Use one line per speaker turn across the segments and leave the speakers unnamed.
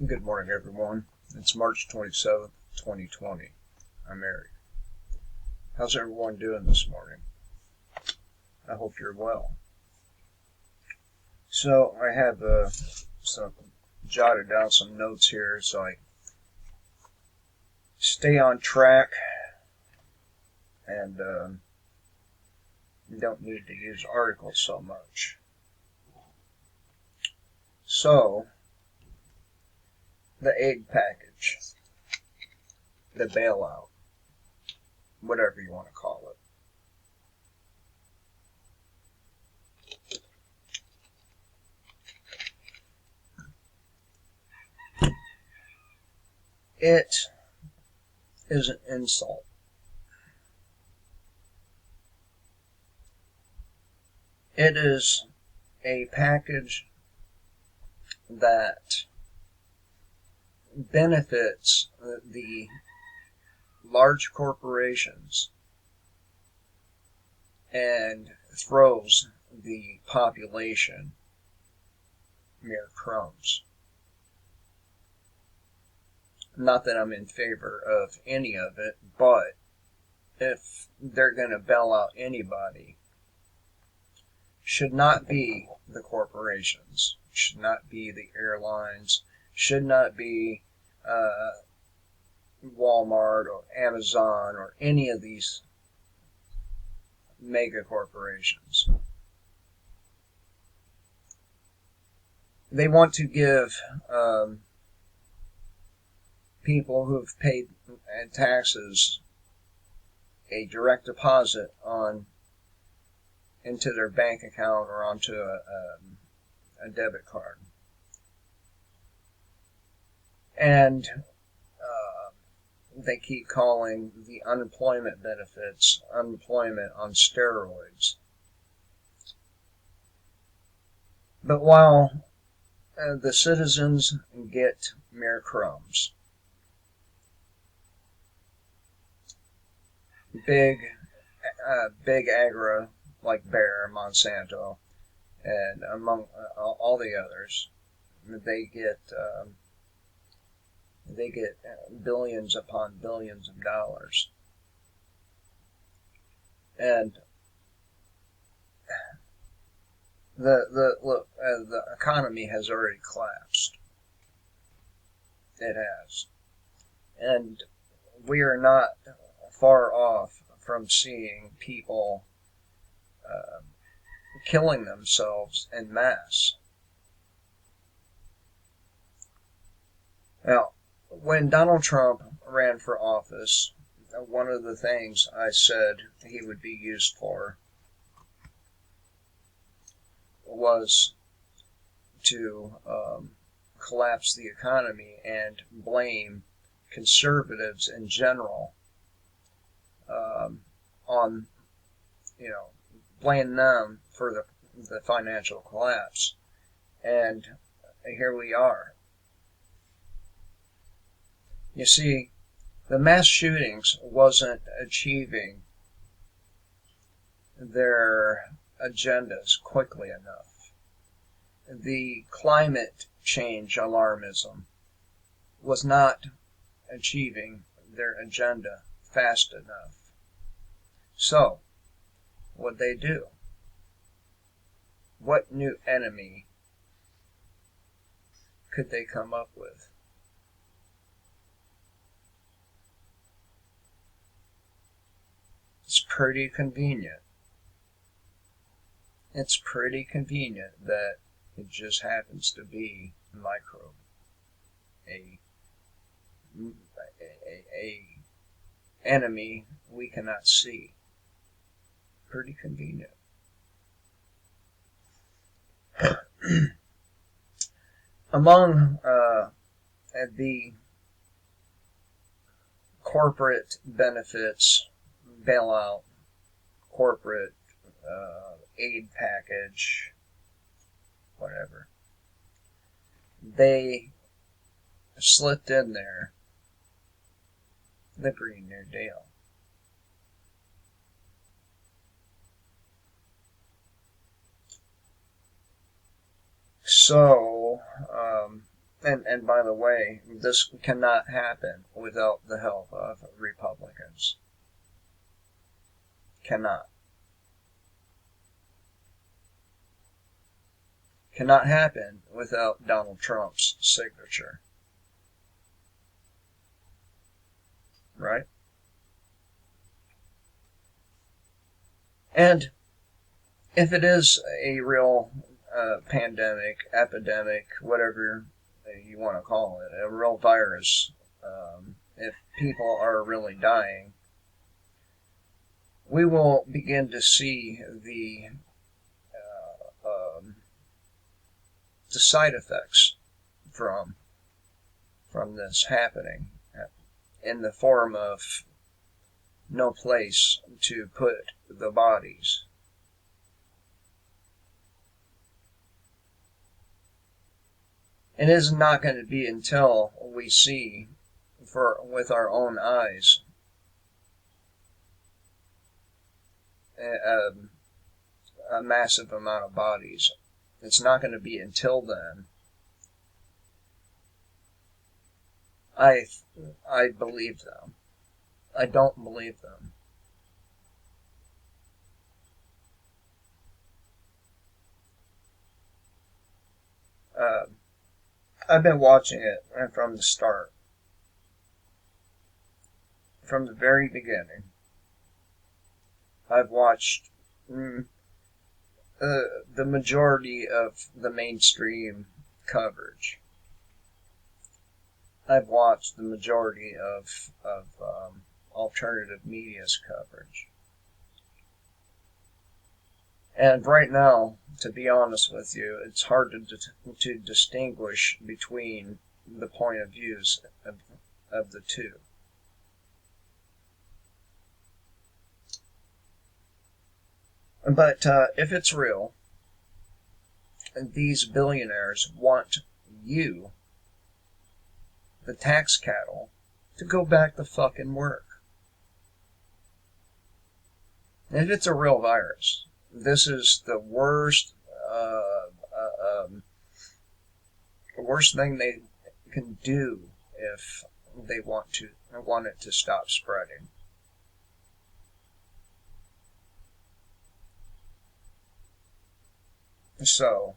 Good morning, everyone. It's March 27th, 2020. I'm Eric. How's everyone doing this morning? I hope you're well. So, I have jotted down some notes here so I stay on track and don't need to use articles so much. So, the aid package, the bailout, whatever you want to call it. It is an insult. It is a package that benefits the large corporations and throws the population mere crumbs. Not that I'm in favor of any of it, but if they're going to bail out anybody, should not be the corporations, should not be the airlines, should not be Walmart or Amazon or any of these mega corporations. They want to give people who've paid taxes a direct deposit into their bank account or onto a debit card. And they keep calling the unemployment benefits unemployment on steroids. But while the citizens get mere crumbs, big agro like Bayer, Monsanto, and among all the others, they get billions upon billions of dollars. And the economy has already collapsed. It has, and we are not far off from seeing people killing themselves en masse. Now, when Donald Trump ran for office, one of the things I said he would be used for was to collapse the economy and blame conservatives in general blame them for the financial collapse. And here we are. You see, the mass shootings wasn't achieving their agendas quickly enough. The climate change alarmism was not achieving their agenda fast enough. So, what'd they do? What new enemy could they come up with? It's pretty convenient. It's pretty convenient that it just happens to be a microbe, a enemy we cannot see. Pretty convenient. Among the corporate benefits, bailout, corporate aid package, whatever, they slipped in there the Green New Deal. So, And by the way, this cannot happen without the help of Republicans. Cannot. Cannot happen without Donald Trump's signature. Right? And if it is a real pandemic, epidemic, whatever you want to call it, a real virus, if people are really dying, we will begin to see the side effects from this happening in the form of no place to put the bodies. It is not going to be until we see with our own eyes a massive amount of bodies. It's not going to be until then. I believe them. I don't believe them. I've been watching it from the start. From the very beginning. I've watched the majority of the mainstream coverage. I've watched the majority of alternative media's coverage. And right now, to be honest with you, it's hard to distinguish between the point of views of the two. But if it's real, these billionaires want you, the tax cattle, to go back to fucking work. If it's a real virus, this is the worst thing they can do if they want it to stop spreading. So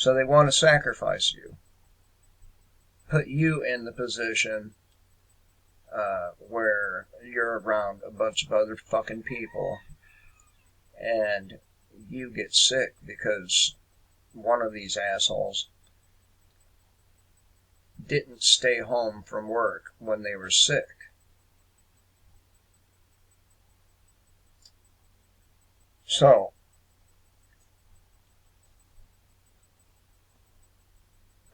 they want to sacrifice you, put you in the position where you're around a bunch of other fucking people and you get sick because one of these assholes didn't stay home from work when they were sick. So,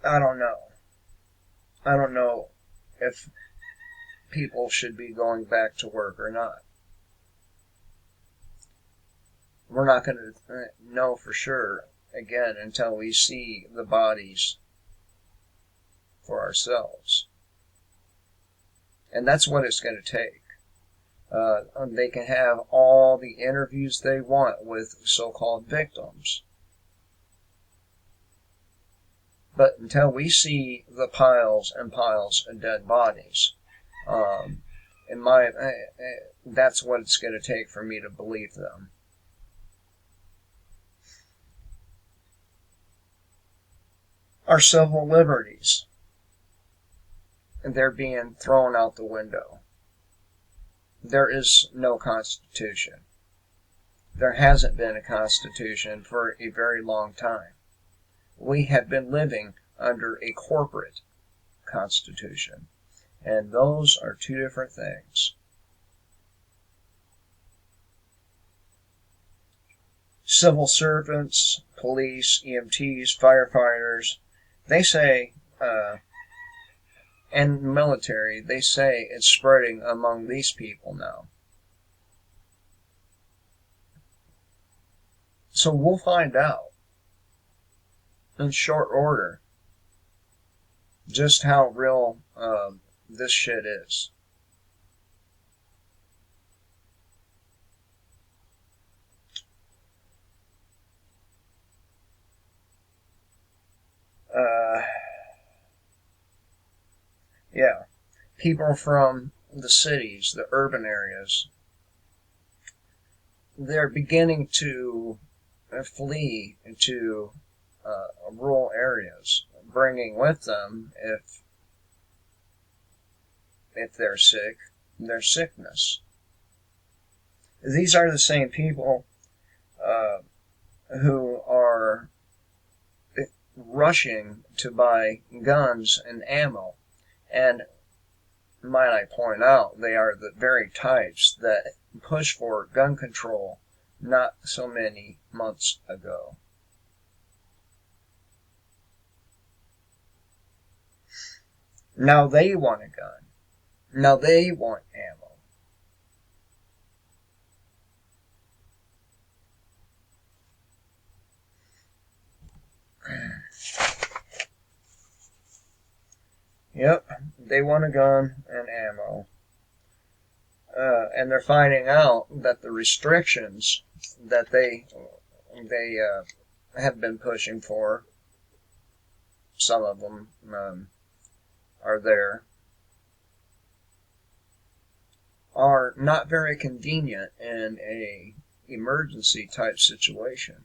I don't know. I don't know if people should be going back to work or not. We're not going to know for sure, again, until we see the bodies for ourselves. And that's what it's going to take. They can have all the interviews they want with so-called victims. But until we see the piles and piles of dead bodies, that's what it's going to take for me to believe them. Our civil liberties, they're being thrown out the window. There is no Constitution. There hasn't been a Constitution for a very long time. We have been living under a corporate Constitution, and those are two different things. Civil servants, police, EMTs, firefighters, they say, and military, they say it's spreading among these people now. So we'll find out in short order just how real this shit is. Yeah. People from the cities, the urban areas, they're beginning to flee into rural areas, bringing with them, if they're sick, their sickness. These are the same people who are rushing to buy guns and ammo. And might I point out, they are the very types that pushed for gun control not so many months ago. Now they want a gun. Now they want ammo. Yep, they want a gun and ammo. And they're finding out that the restrictions that they have been pushing for, some of them are there, are not very convenient in a emergency type situation.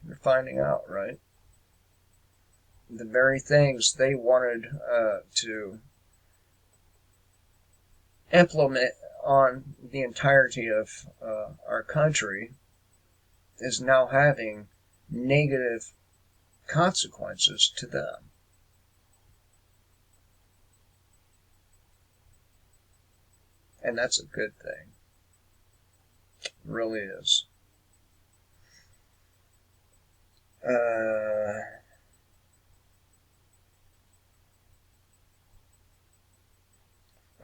You're finding out, right? The very things they wanted to implement on the entirety of our country is now having negative consequences to them. And that's a good thing. It really is.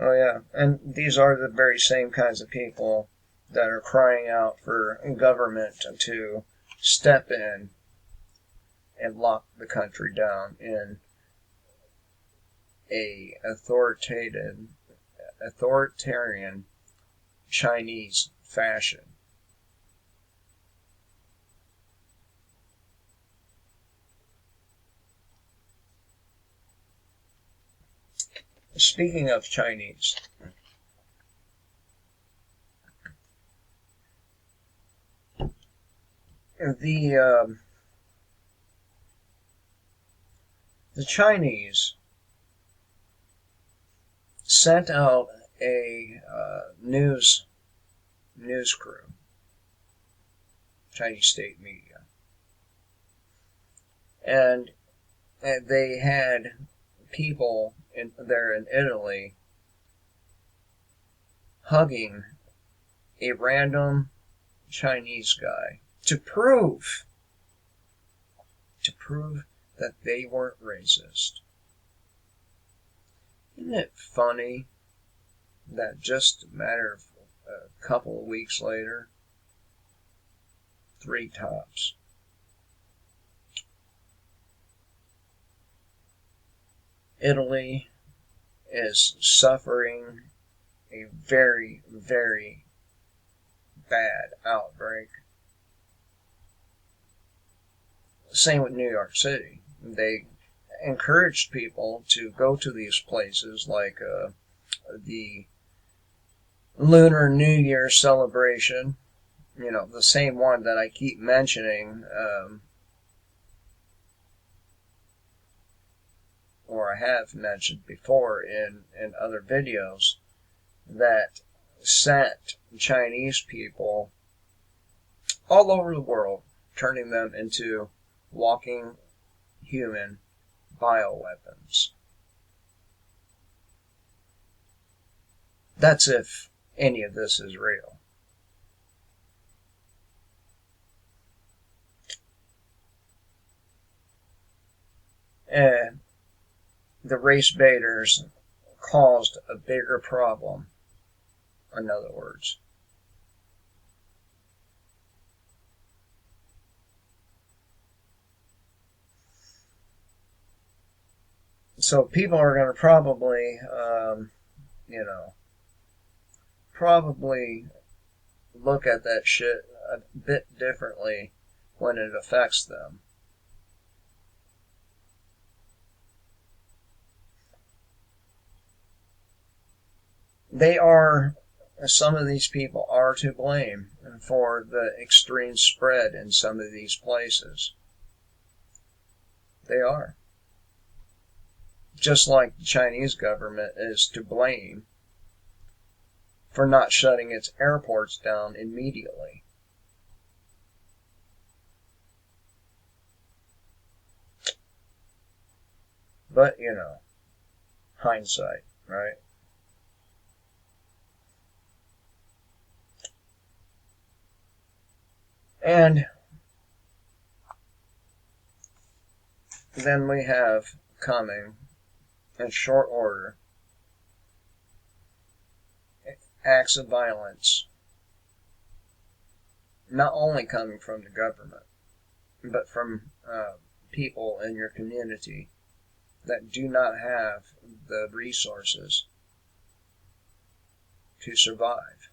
Oh yeah, and these are the very same kinds of people that are crying out for government to step in and lock the country down in a authoritarian Chinese fashion. Speaking of Chinese, the Chinese sent out a news crew, Chinese state media, and they had people there in Italy hugging a random Chinese guy to prove that they weren't racist. Isn't it funny that just a matter of a couple of weeks later, 3 tops, Italy is suffering a very, very bad outbreak. Same with New York City. They encouraged people to go to these places like the Lunar New Year celebration, the same one that I keep mentioning, or I have mentioned before in other videos, that sent Chinese people all over the world, turning them into walking human bioweapons. That's if any of this is real. And the race baiters caused a bigger problem, in other words. So people are going to probably, probably look at that shit a bit differently when it affects them. some of these people are to blame for the extreme spread in some of these places. They are. Just like the Chinese government is to blame for not shutting its airports down immediately. But, hindsight, right? And then we have coming in short order acts of violence, not only coming from the government, but from people in your community that do not have the resources to survive.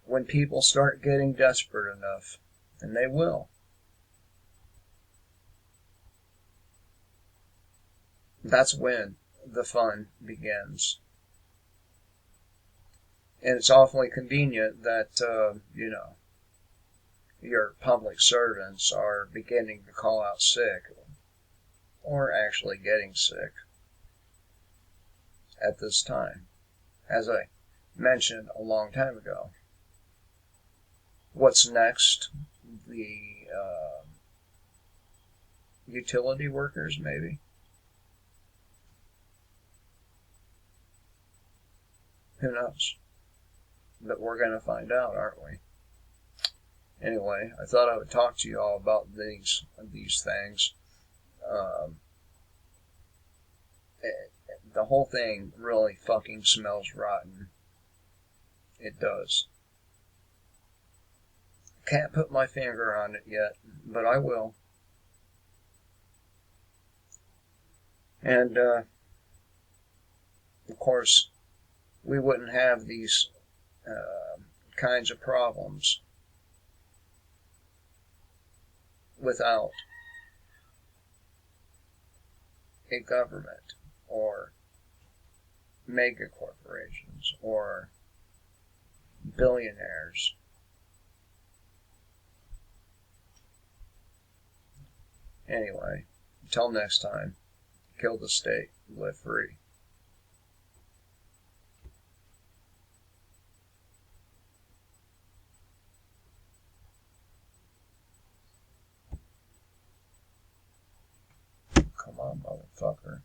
When people start getting desperate enough, and they will, that's when the fun begins. And it's awfully convenient that, your public servants are beginning to call out sick, or actually getting sick at this time. As I mentioned a long time ago, what's next? The utility workers, maybe? Who knows? But we're going to find out, aren't we? Anyway, I thought I would talk to you all about these things. The whole thing really fucking smells rotten. It does. Can't put my finger on it yet, but I will. And, of course, we wouldn't have these kinds of problems without a government or mega corporations or billionaires. Anyway, until next time, kill the state, live free. Come on, motherfucker.